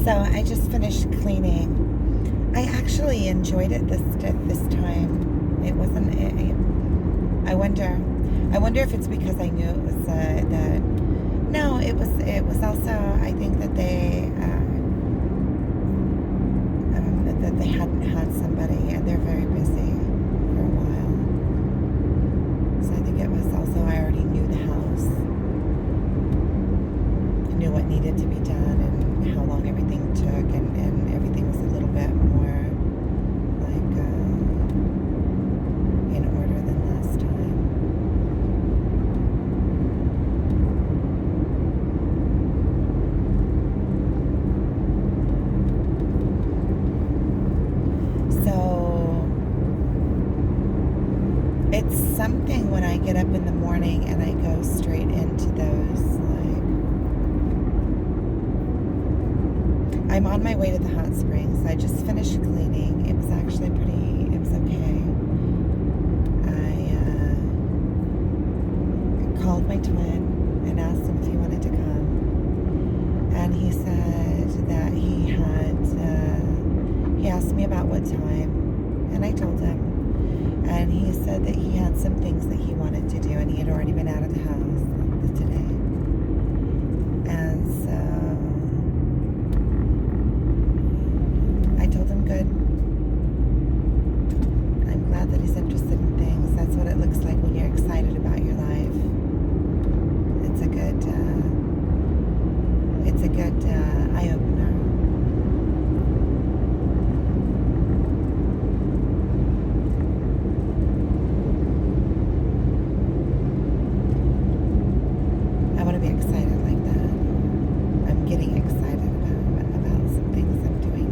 So I just finished cleaning. I actually enjoyed it this time. It wasn't. I wonder. I wonder if it's because I knew it was that. No, it was. It was also. I think that they hadn't had somebody, and they're very busy for a while. So I think it was also I already knew the house. I knew what needed to be done and how long everything took, and everything was a little bit more like in order than last time. So it's something when I get up in the morning and I go straight into those, like, I'm on my way to the hot springs. I just finished cleaning. It was actually it was okay. I called my twin and asked him if he wanted to come. And he said that he asked me about what time, and I told him. And he said that he had some things that he wanted to do, and he had already been out of the house today. And so I told him good. I'm glad that he's interested in things. That's what it looks like when you're excited about your life. It's a good eye-opener. I want to be excited like that. I'm getting excited about some things I'm doing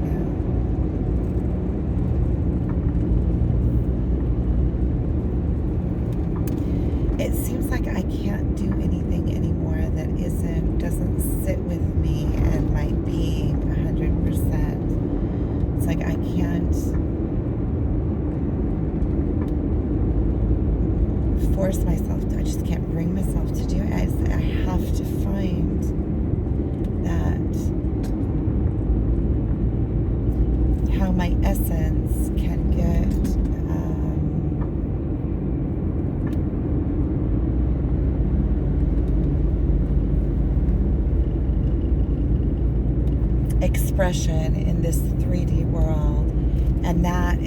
now. It seems like I can't do anything anymore that doesn't sit with me and my being 100%. It's like I can't force myself to, I just can't bring myself to do it. I have to find that how my essence can get expression in this 3D world, and that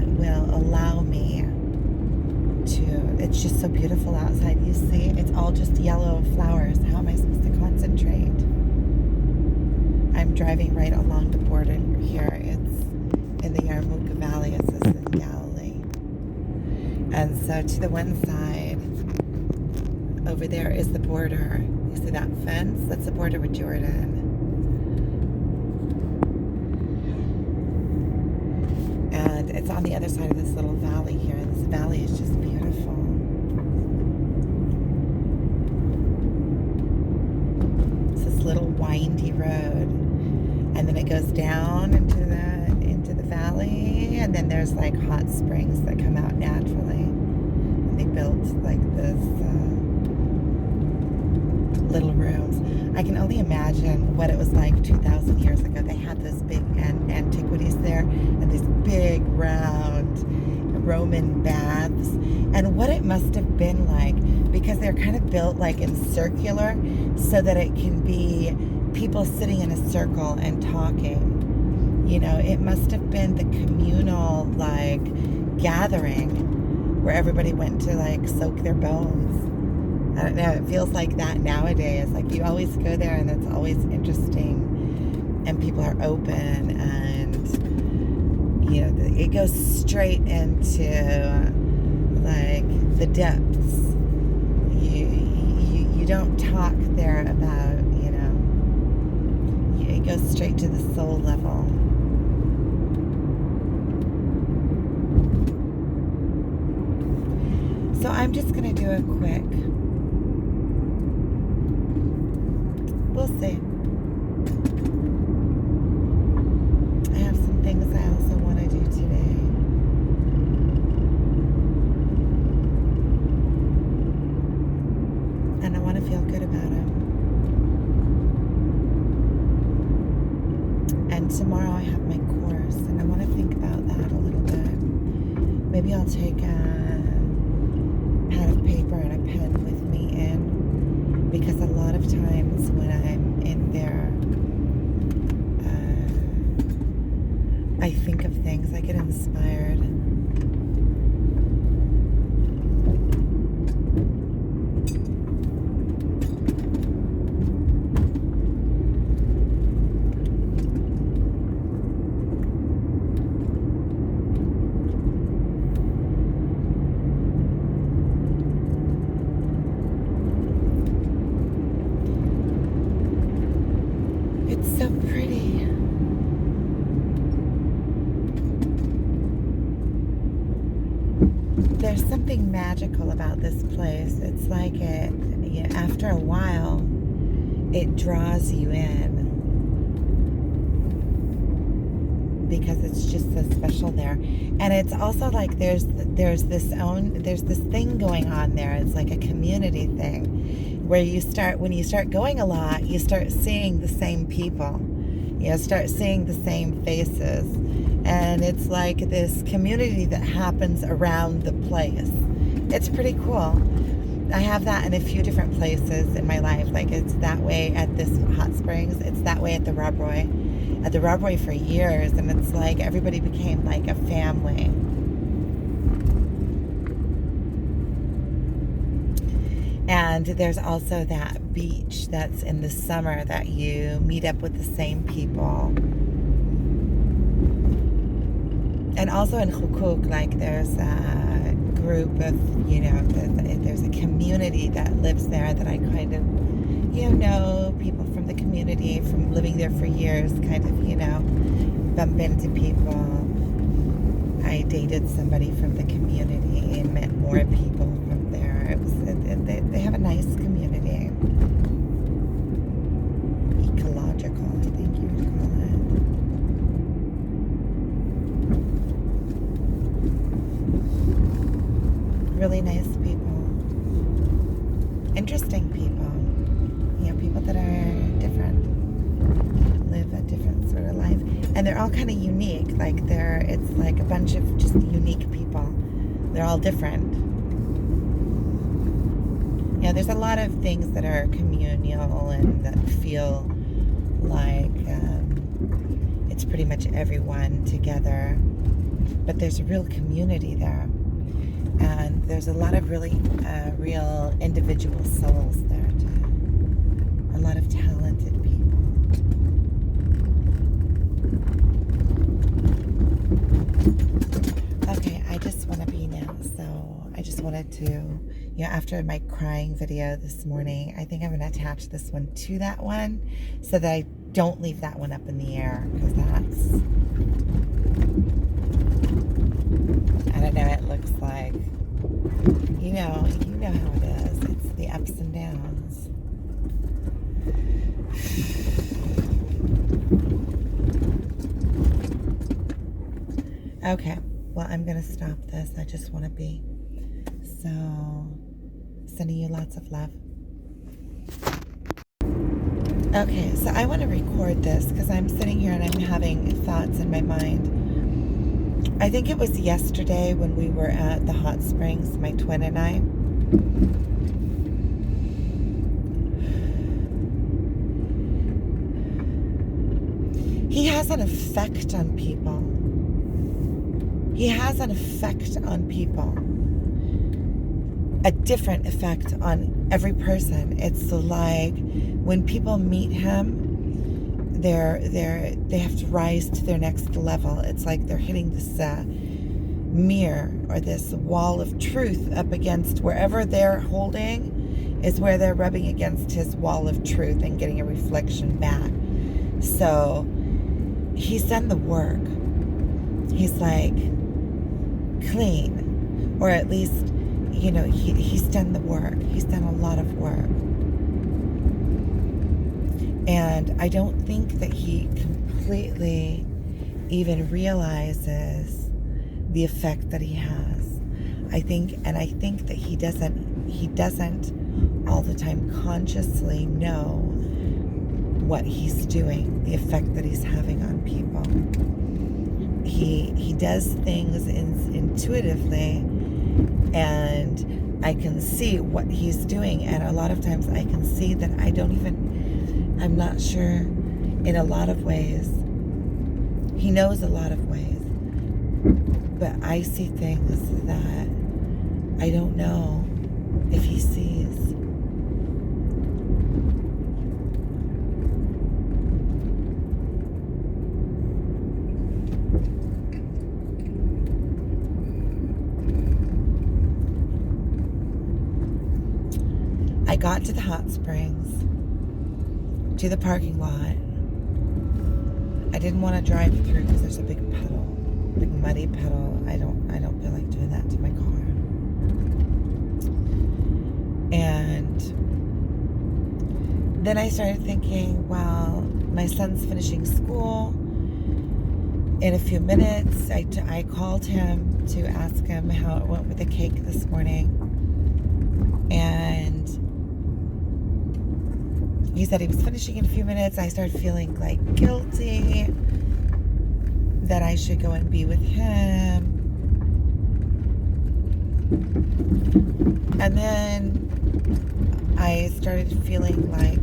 will allow me to, it's just so beautiful outside. You see, it's all just yellow flowers. How am I supposed to concentrate? I'm driving right along the border here. It's in the Yarmouth Valley. It says in Galilee. And so to the one side, over there is the border. You see that fence? That's the border with Jordan. And it's on the other side of this little valley here. And this valley is just beautiful. It's this little windy road. And then it goes down into the valley. And then there's like hot springs that come out naturally. And they built like this little rooms. I can only imagine what it was like 2,000 years ago. They had those big antiquities there, and these big round Roman baths, and what it must have been like, because they're kind of built like in circular, so that it can be people sitting in a circle and talking. You know, it must have been the communal like gathering where everybody went to like soak their bones. I don't know, it feels like that nowadays. Like you always go there and it's always interesting and people are open, and you know, it goes straight into like the depths. You don't talk there about, you know, it goes straight to the soul level. So I'm just gonna do a quick, we'll see. I have some things I also want to do today. And I want to feel good about them. because a lot of times when I'm in there, I think of things, I get inspired. It's so pretty. There's something magical about this place. It's like after a while, it draws you in because it's just so special there. And it's also like there's this thing going on there. It's like a community thing where when you start going a lot, you start seeing the same people. You start seeing the same faces. And it's like this community that happens around the place. It's pretty cool. I have that in a few different places in my life. Like it's that way at this hot springs. It's that way at the Rob Roy. At the Rob Roy for years. And it's like everybody became like a family. And there's also that beach that's in the summer that you meet up with the same people. And also in Hukuk, like there's a group of, there's a community that lives there that I kind of, know people from the community, from living there for years, kind of, bump into people. I dated somebody from the community and met more people from there. They have a nice community. Ecological, I think you would call it. Really nice people. Interesting people. People that are different. Live a different sort of life. And they're all kind of unique. Like it's like a bunch of just unique people. They're all different. There's a lot of things that are communal and that feel like it's pretty much everyone together. But there's a real community there. And there's a lot of really real individual souls there too. A lot of talented people. Okay, I just want to be now. So I just wanted to, after my crying video this morning, I think I'm going to attach this one to that one so that I don't leave that one up in the air, because that's, I don't know, it looks like, you know how it is. It's the ups and downs. Okay, well, I'm going to stop this. I just want to be. So, sending you lots of love. Okay, so I want to record this because I'm sitting here and I'm having thoughts in my mind. I think it was yesterday when we were at the hot springs, my twin and I. He has an effect on people. He has an effect on people. A different effect on every person. It's like when people meet him, they have to rise to their next level. It's like they're hitting this mirror or this wall of truth up against wherever they're holding is where they're rubbing against his wall of truth and getting a reflection back. So he's done the work. He's like clean, or at least, he's done the work. He's done a lot of work. And I don't think that he completely even realizes the effect that he has. I think that he doesn't all the time consciously know what he's doing, the effect that he's having on people. He does things intuitively, and I can see what he's doing, and a lot of times I can see that I'm not sure in a lot of ways. He knows a lot of ways, but I see things that I don't know if he sees. I got to the hot springs, to the parking lot. I didn't want to drive through because there's a big puddle, big muddy puddle. I don't feel like doing that to my car. And then I started thinking, well, my son's finishing school in a few minutes. I called him to ask him how it went with the cake this morning, and he said he was finishing in a few minutes. I started feeling like guilty that I should go and be with him. And then I started feeling that.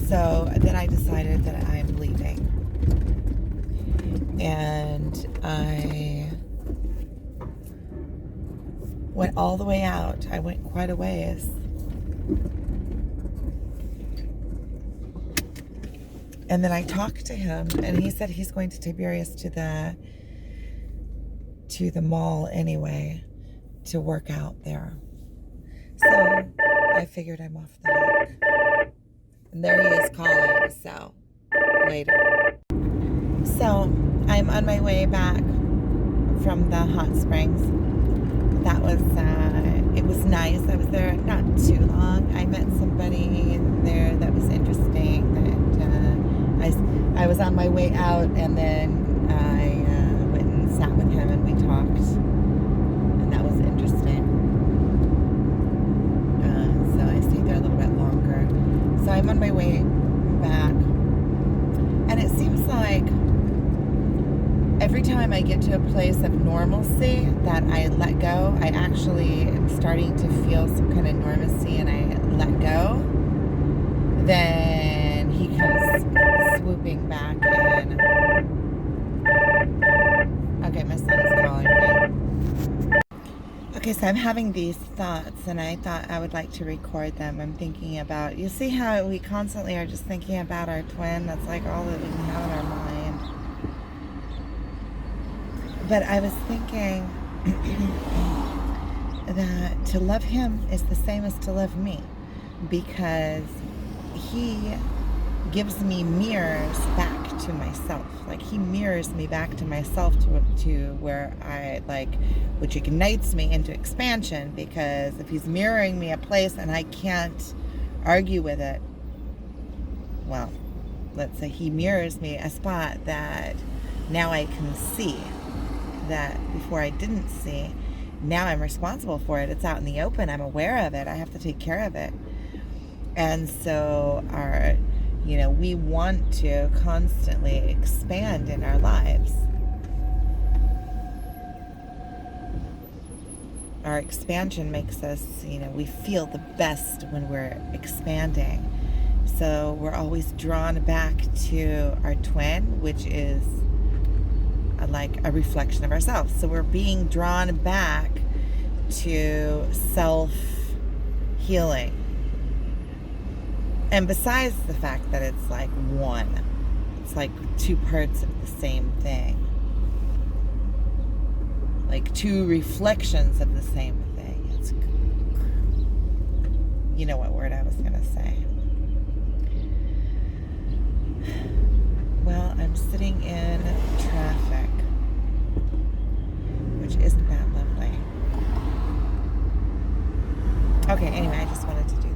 So then I decided that I'm leaving. And I went all the way out. I went quite a ways. And then I talked to him, and he said he's going to Tiberias to the mall anyway to work out there. So I figured I'm off the hook. And there he is calling, so later. So I'm on my way back from the hot springs. That was, it was nice. I was there not too long. I met somebody there that was interesting. I was on my way out, and then I went and sat with him, and we talked, and that was interesting. So I stayed there a little bit longer. So I'm on my way back, and it seems like every time I get to a place of normalcy that I let go, I actually am starting to feel some kind of normalcy, and I let go, then he comes swooping back in. Okay, my son is calling me. Okay, so I'm having these thoughts, and I thought I would like to record them. I'm thinking about, you see how we constantly are just thinking about our twin? That's like all that we can have in our mind. But I was thinking that to love him is the same as to love me, because he gives me mirrors back to myself. Like, he mirrors me back to myself to where I like, which ignites me into expansion, because if he's mirroring me a place and I can't argue with it, well, let's say he mirrors me a spot that now I can see that before I didn't see. Now I'm responsible for it. It's out in the open. I'm aware of it. I have to take care of it. And so we want to constantly expand in our lives. Our expansion makes us, we feel the best when we're expanding. So we're always drawn back to our twin, which is like a reflection of ourselves. So we're being drawn back to self-healing. And besides the fact that it's like one, it's like two parts of the same thing. Like two reflections of the same thing. It's, you know what word I was going to say. Well, I'm sitting in traffic, which isn't that lovely. Okay, anyway, I just wanted to do that.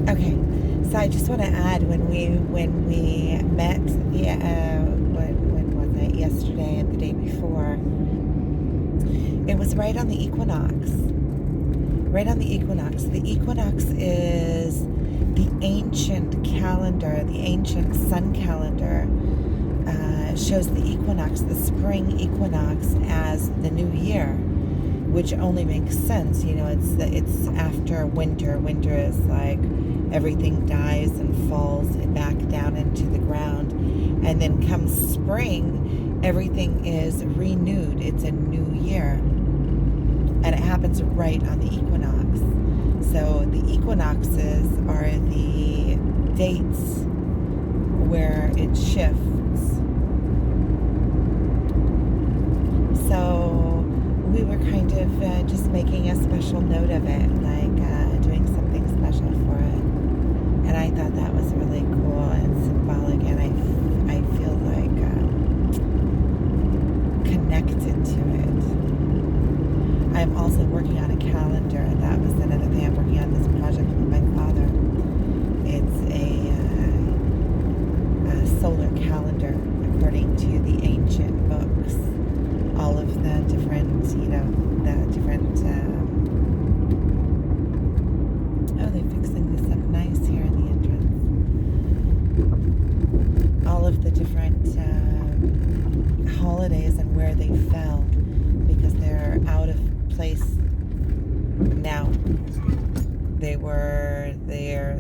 Okay, so I just want to add, when we met, when was it? Yesterday and the day before, it was right on the equinox. Right on the equinox. The equinox is the ancient calendar, the ancient sun calendar, shows the equinox, the spring equinox, as the new year. which only makes sense. You know, it's after winter. Winter is like everything dies and falls back down into the ground, and then comes spring, everything is renewed. It's a new year, and it happens right on the equinox. So the equinoxes are the dates where it shifts. So we were kind of just making a special note of it, like doing something special for it. And I thought that was really cool and symbolic, and I feel like connected to it. I'm also working on a calendar. That was another thing. I'm working on this project with my father. It's a solar calendar according to the ancient books. All of the different, you know, the different, oh, they're fixing this up nice here in the entrance. All of the different holidays and where they fell, because they're out of place now.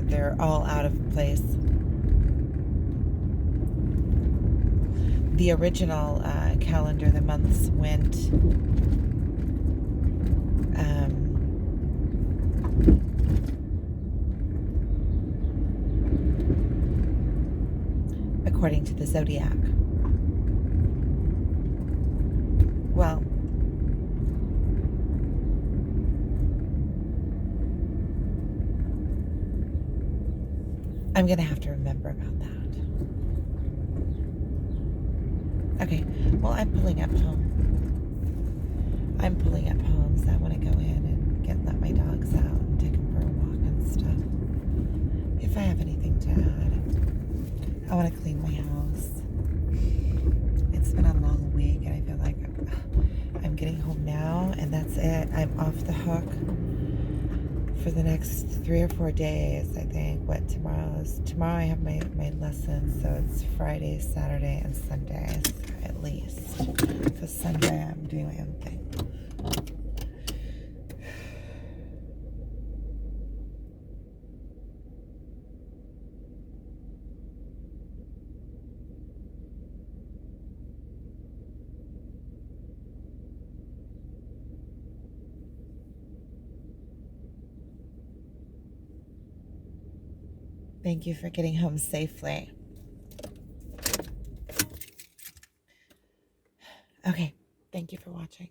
They're all out of place. The original calendar, the months went according to the zodiac. Well, I'm going to have to remember about that. Okay, well, I'm pulling up home. So I want to go in and let my dogs out and take them for a walk and stuff. If I have anything to add, I want to clean my house. It's been a long week, and I feel like I'm getting home now, and that's it. I'm off the hook for the next 3 or 4 days, I think. Tomorrow I have my lessons, so it's Friday, Saturday, and Sunday at least. Because Sunday I'm doing my own thing. Thank you for getting home safely. Okay, thank you for watching.